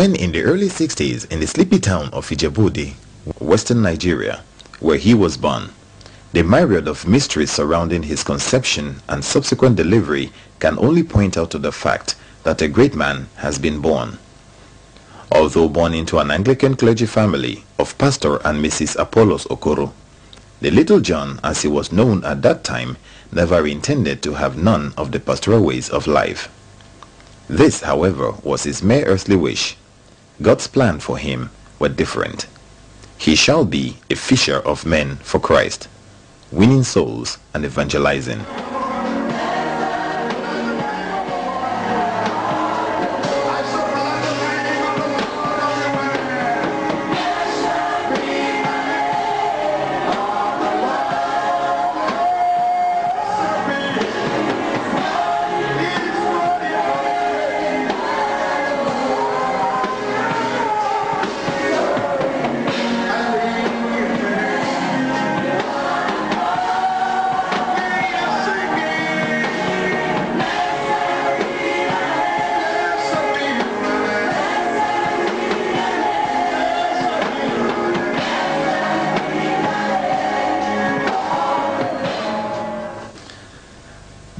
When in the early 60s in the sleepy town of Ijebu, western Nigeria, where he was born, the myriad of mysteries surrounding his conception and subsequent delivery can only point out to the fact that a great man has been born. Although born into an Anglican clergy family of Pastor and Mrs. Apollos Okoro, the little John, as he was known at that time, never intended to have none of the pastoral ways of life. This, however, was his mere earthly wish. God's plan for him were different. He shall be a fisher of men for Christ, winning souls and evangelizing.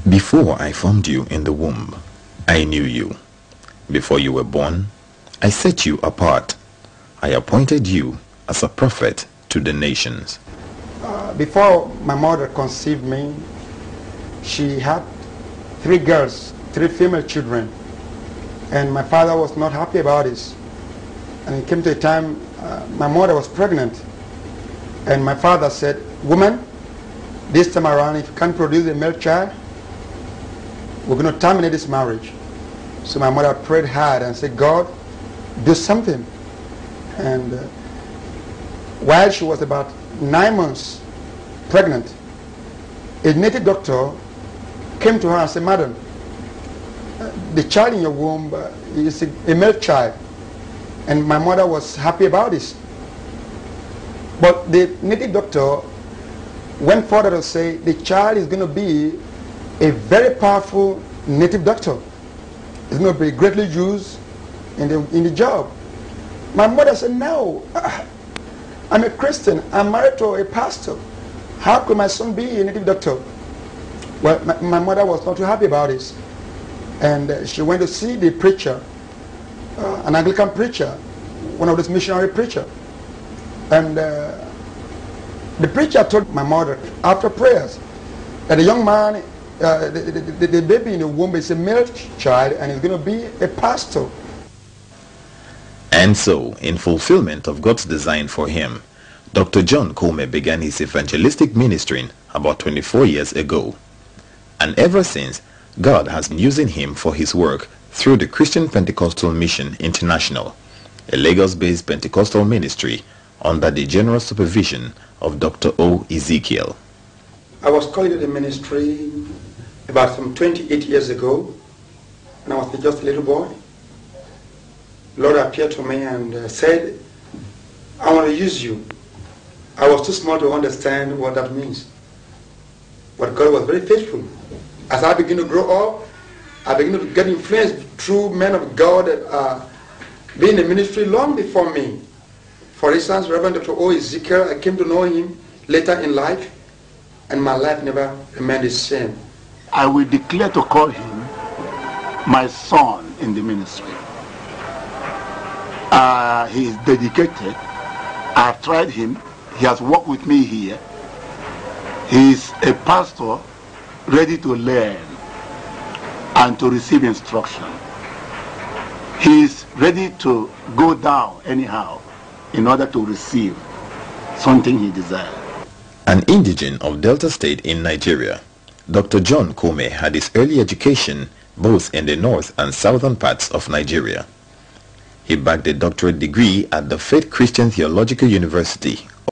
Before I formed you in the womb, I knew you. Before you were born, I set you apart. I appointed you as a prophet to the nations. Before my mother conceived me, she had 3 girls, 3 female children. And my father was not happy about this. And it came to a time my mother was pregnant. And my father said, "Woman, this time around, if you can't produce a male child, we're going to terminate this marriage." So my mother prayed hard and said, "God, do something." And while she was about 9 months pregnant, a native doctor came to her and said, "Madam, the child in your womb is a male child." And my mother was happy about this. But the native doctor went further to say the child is going to be a very powerful native doctor. It's going to be greatly used in the job. My mother said, "No, I'm a Christian. I'm married to a pastor. How could my son be a native doctor?" Well, my mother was not too happy about this. And she went to see the preacher, an Anglican preacher, one of those missionary preachers. And the preacher told my mother, after prayers, that the young man, the baby in the womb is a male child and is going to be a pastor. And so, in fulfillment of God's design for him, Dr. John Kome began his evangelistic ministry about 24 years ago. And ever since, God has been using him for his work through the Christian Pentecostal Mission International, a Lagos-based Pentecostal ministry under the general supervision of Dr. O. Ezekiel. I was called to the ministry about some 28 years ago, and I was just a little boy. Lord appeared to me and said, "I want to use you." I was too small to understand what that means. But God was very faithful. As I began to grow up, I began to get influenced through men of God that are being in the ministry long before me. For instance, Rev. Dr. O. Ezekiel, I came to know him later in life, and my life never remained the same. I will declare to call him my son in the ministry. He is dedicated. I have tried him. He has worked with me here. He is a pastor ready to learn and to receive instruction. He is ready to go down anyhow in order to receive something he desires. An indigene of Delta State in Nigeria, Dr. John Kome had his early education both in the north and southern parts of Nigeria. He bagged a doctorate degree at the Faith Christian Theological University,